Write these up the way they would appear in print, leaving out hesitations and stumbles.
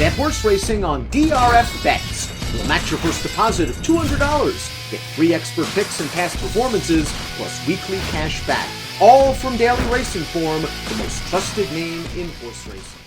Bet horse racing on DRF Bets. We'll match your first deposit of $200. Get free expert picks and past performances, plus weekly cash back. All from Daily Racing Form, the most trusted name in horse racing.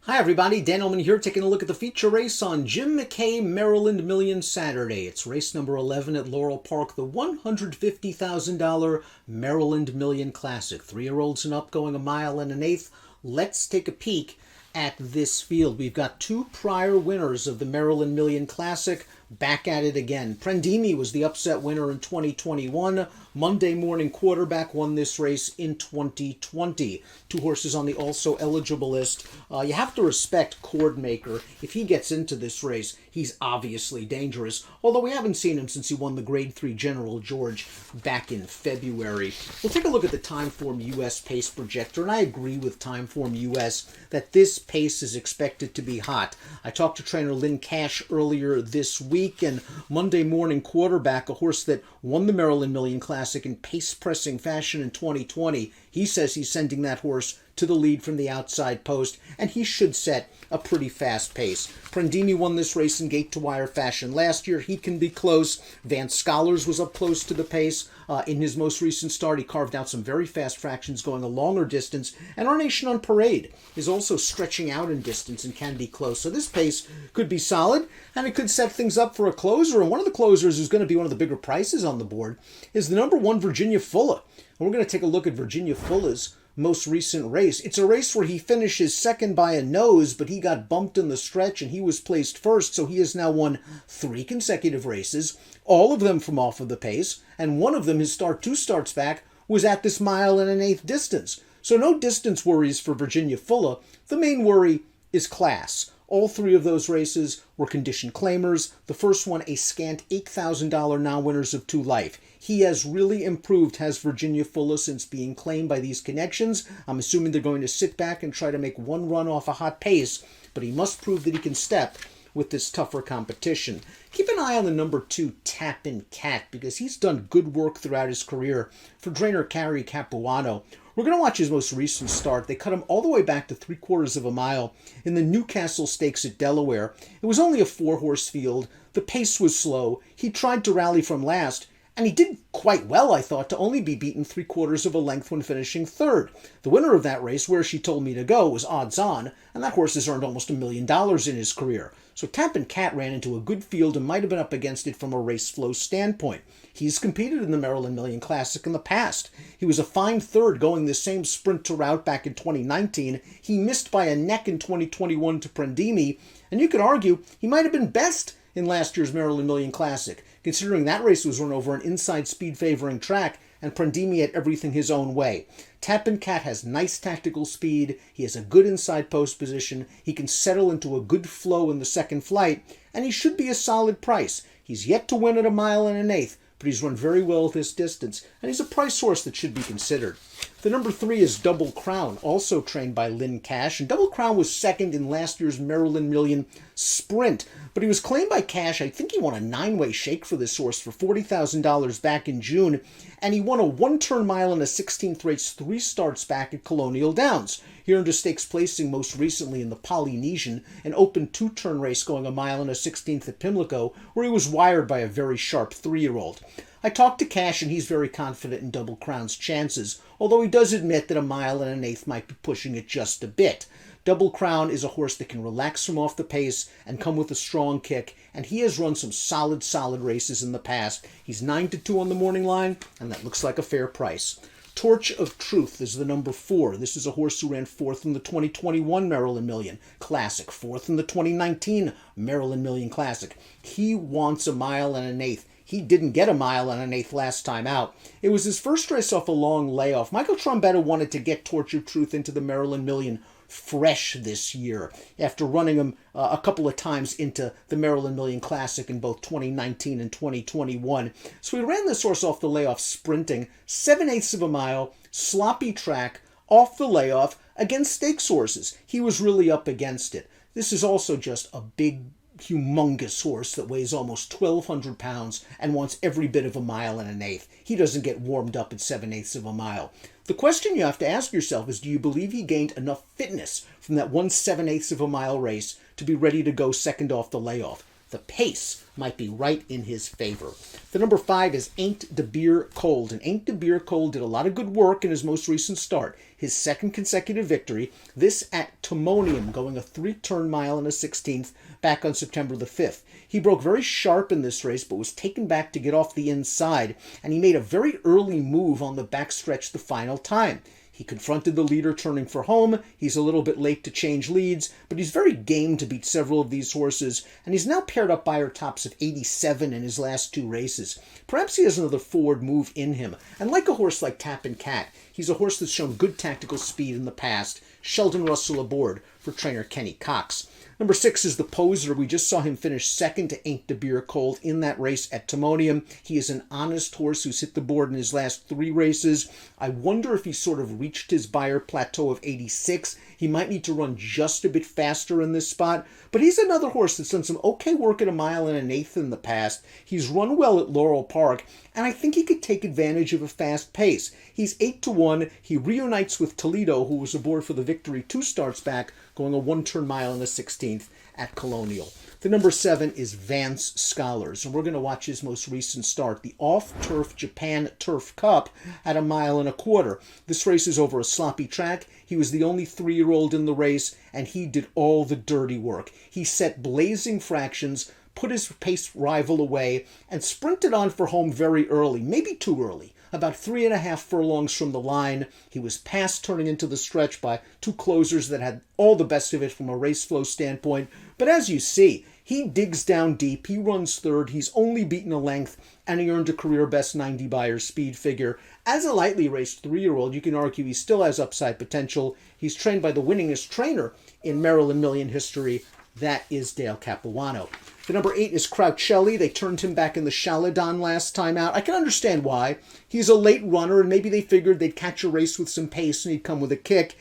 Hi everybody, Dan Illman here, taking a look at the feature race on Jim McKay Maryland Million Saturday. It's race number 11 at Laurel Park, the $150,000 Maryland Million Classic. 3-year-olds and up going 1.1 miles. Let's take a peek at this field. We've got two prior winners of the Maryland Million Classic back at it again. Prendimi was the upset winner in 2021. Monday Morning Quarterback won this race in 2020. Two horses on the also eligible list. You have to respect Cordmaker. If he gets into this race, he's obviously dangerous, although we haven't seen him since he won the Grade 3 General George back in February. We'll take a look at the Timeform US pace projector, and I agree with Timeform US that this pace is expected to be hot. I talked to trainer Lynn Cash earlier this week, and Monday Morning Quarterback, a horse that won the Maryland Million Classic in pace-pressing fashion in 2020, he says he's sending that horse to the lead from the outside post, and he should set a pretty fast pace. Prendimi won this race in gate-to-wire fashion last year. He can be close. Vance Scholars was up close to the pace. In his most recent start, he carved out some very fast fractions going a longer distance, and Our Nation on Parade is also stretching out in distance and can be close. So this pace could be solid, and it could set things up for a closer, and one of the closers who's going to be one of the bigger prices on the board is the number 1 Virginia Fuller. And we're going to take a look at Virginia Fuller's most recent race. It's a race where he finishes second by a nose, but he got bumped in the stretch and he was placed first, so he has now won 3 consecutive races, all of them from off of the pace, and one of them, his start 2 starts back, was at this 1.125 mile distance. So no distance worries for Virginia Fuller. The main worry is class. All 3 of those races were condition claimers. The first one, a scant $8,000 non-winners of 2 life. He has really improved, has Virginia Fuller, since being claimed by these connections. I'm assuming they're going to sit back and try to make one run off a hot pace, but he must prove that he can step with this tougher competition. Keep an eye on the number 2, Tappin' Cat, because he's done good work throughout his career for trainer Carrie Capuano. We're going to watch his most recent start. They cut him all the way back to 3/4 mile in the Newcastle Stakes at Delaware. It was only a 4-horse field. The pace was slow. He tried to rally from last, and he did quite well, I thought, to only be beaten 3/4 length when finishing 3rd. The winner of that race, Where She Told Me to Go, was odds on, and that horse has earned almost $1 million in his career. So Tappin' Cat ran into a good field and might have been up against it from a race flow standpoint. He's competed in the Maryland Million Classic in the past. He was a fine 3rd going the same sprint to route back in 2019. He missed by a neck in 2021 to Prendimi, and you could argue he might have been best in last year's Maryland Million Classic, considering that race was run over an inside speed favoring track and Prendimi had everything his own way. Tappin' Cat has nice tactical speed, he has a good inside post position, he can settle into a good flow in the second flight, and he should be a solid price. He's yet to win at 1.125 miles, but he's run very well at this distance, and he's a price horse that should be considered. The number 3 is Double Crown, also trained by Lynn Cash, and Double Crown was second in last year's Maryland Million Sprint, but he was claimed by Cash. I think he won a 9-way shake for this horse for $40,000 back in June, and he won a 1-turn mile in a 16th race 3 starts back at Colonial Downs. He earned a stakes placing most recently in the Polynesian, an open 2-turn race going 1 mile and a 16th at Pimlico, where he was wired by a very sharp 3-year-old. I talked to Cash, and he's very confident in Double Crown's chances, although he does admit that 1.125 miles might be pushing it just a bit. Double Crown is a horse that can relax from off the pace and come with a strong kick, and he has run some solid races in the past. He's 9-2 on the morning line, and that looks like a fair price. Torch of Truth is the number 4. This is a horse who ran 4th in the 2021 Maryland Million Classic, 4th in the 2019 Maryland Million Classic. He wants 1.125 miles. He didn't get 1.125 miles last time out. It was his first race off a long layoff. Michael Trombetta wanted to get Torch of Truth into the Maryland Million fresh this year after running him a couple of times into the Maryland Million Classic in both 2019 and 2021. So he ran this horse off the layoff sprinting, 7/8 mile, sloppy track, off the layoff against stakes horses. He was really up against it. This is also just a big, humongous horse that weighs almost 1,200 pounds and wants every bit of 1.125 miles. He doesn't get warmed up at 7/8 mile. The question you have to ask yourself is, do you believe he gained enough fitness from that 1/7/8 of a mile race to be ready to go second off the layoff? The pace might be right in his favor. The number 5 is Ain't de Beer Cold. And Ain't de Beer Cold did a lot of good work in his most recent start. His second consecutive victory, this at Timonium, going a 3-turn mile and a 16th back on September the 5th. He broke very sharp in this race, but was taken back to get off the inside, and he made a very early move on the backstretch the final time. He confronted the leader turning for home. He's a little bit late to change leads, but he's very game to beat several of these horses, and he's now paired up Beyer tops of 87 in his last 2 races. Perhaps he has another forward move in him, and like a horse like Tappin' Cat, he's a horse that's shown good tactical speed in the past. Sheldon Russell aboard for trainer Kenny Cox. Number 6 is the Poser. We just saw him finish second to Ain't de Beer Cold in that race at Timonium. He is an honest horse who's hit the board in his last 3 races. I wonder if he sort of reached his Beyer plateau of 86. He might need to run just a bit faster in this spot, but he's another horse that's done some okay work at a mile and an eighth in the past. He's run well at Laurel Park, and I think he could take advantage of a fast pace. He's 8-1. He reunites with Toledo, who was aboard for the victory 2 starts back, going a 1-turn mile and a 16th at Colonial. The number 7 is Vance Scholars, and we're going to watch his most recent start, the Off-Turf Japan Turf Cup at a mile and a quarter. This race is over a sloppy track. He was the only 3-year-old in the race, and he did all the dirty work. He set blazing fractions, put his pace rival away, and sprinted on for home very early, maybe too early. About 3.5 furlongs from the line. He was past turning into the stretch by 2 closers that had all the best of it from a race flow standpoint. But as you see, he digs down deep, he runs third, he's only beaten a length, and he earned a career best 90 Beyer speed figure. As a lightly raced 3-year-old, you can argue he still has upside potential. He's trained by the winningest trainer in Maryland Million history. That is Dale Capuano. The number 8 is Shelly. They turned him back in the Shaladon last time out. I can understand why. He's a late runner, and maybe they figured they'd catch a race with some pace and he'd come with a kick.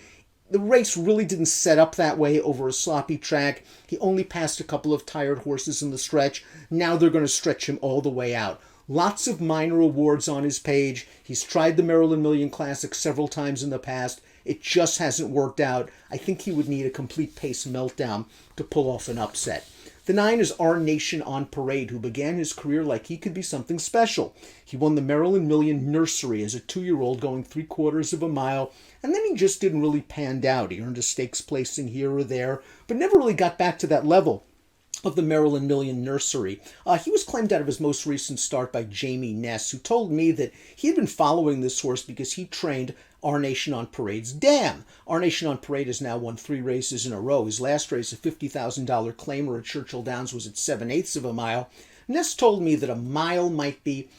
The race really didn't set up that way over a sloppy track. He only passed a couple of tired horses in the stretch. Now they're going to stretch him all the way out. Lots of minor awards on his page. He's tried the Maryland Million Classic several times in the past. It just hasn't worked out. I think he would need a complete pace meltdown to pull off an upset. The 9 is Our Nation on Parade, who began his career like he could be something special. He won the Maryland Million Nursery as a 2-year-old going 3/4 of a mile, and then he just didn't really pan out. He earned a stakes placing here or there, but never really got back to that level of the Maryland Million Nursery. He was claimed out of his most recent start by Jamie Ness, who told me that he had been following this horse because he trained Our Nation on Parade's dam. Our Nation on Parade has now won 3 races in a row. His last race, a $50,000 claimer at Churchill Downs, was at 7/8 of a mile. Ness told me that a mile might be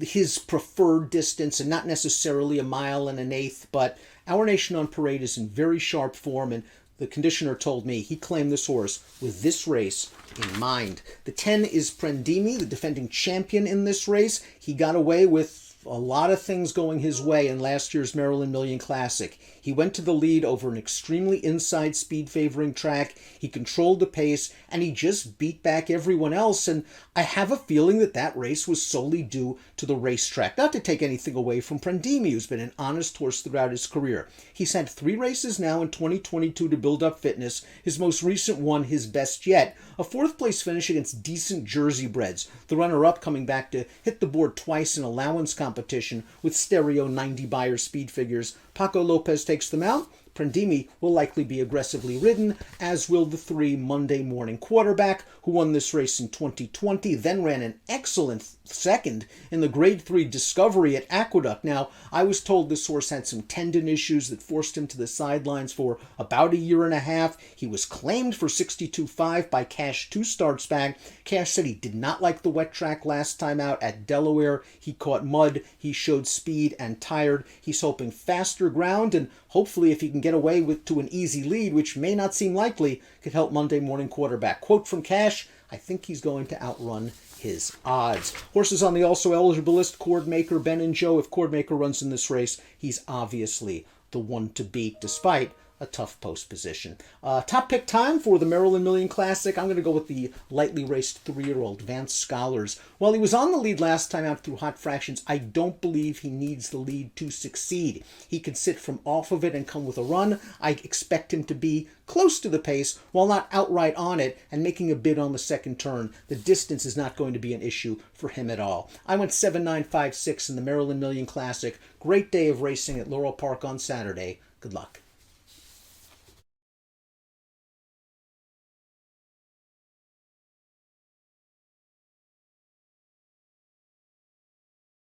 his preferred distance and not necessarily a mile and an eighth, but Our Nation on Parade is in very sharp form, and the conditioner told me he claimed this horse with this race in mind. The 10 is Prendimi, the defending champion in this race. He got away with a lot of things going his way in last year's Maryland Million Classic. He went to the lead over an extremely inside speed favoring track. He controlled the pace, and he just beat back everyone else. And I have a feeling that that race was solely due to the racetrack. Not to take anything away from Prendimi, who's been an honest horse throughout his career. He's had 3 races now in 2022 to build up fitness. His most recent one, his best yet, a 4th place finish against decent Jersey breds. The runner-up coming back to hit the board twice in allowance competition with stereo 90 Beyer speed figures. Paco Lopez takes them out. Prendimi will likely be aggressively ridden, as will the 3 Monday morning quarterback, who won this race in 2020, then ran an excellent second in the Grade 3 Discovery at Aqueduct. Now, I was told this horse had some tendon issues that forced him to the sidelines for about a year and a half. He was claimed for 62.5 by Cash 2 starts back. Cash said he did not like the wet track last time out at Delaware. He caught mud, he showed speed and tired. He's hoping faster ground, and hopefully if he can get away to an easy lead, which may not seem likely, could help Monday morning quarterback. Quote from Cash, I think he's going to outrun his odds. Horses on the also eligible list, Cordmaker, Ben and Joe. If Cordmaker runs in this race, he's obviously the one to beat, despite a tough post position. Top pick time for the Maryland Million Classic. I'm going to go with the lightly raced 3-year-old Vance Scholars. While he was on the lead last time out through hot fractions, I don't believe he needs the lead to succeed. He can sit from off of it and come with a run. I expect him to be close to the pace while not outright on it and making a bid on the second turn. The distance is not going to be an issue for him at all. I went 7-9-5-6 in the Maryland Million Classic. Great day of racing at Laurel Park on Saturday. Good luck.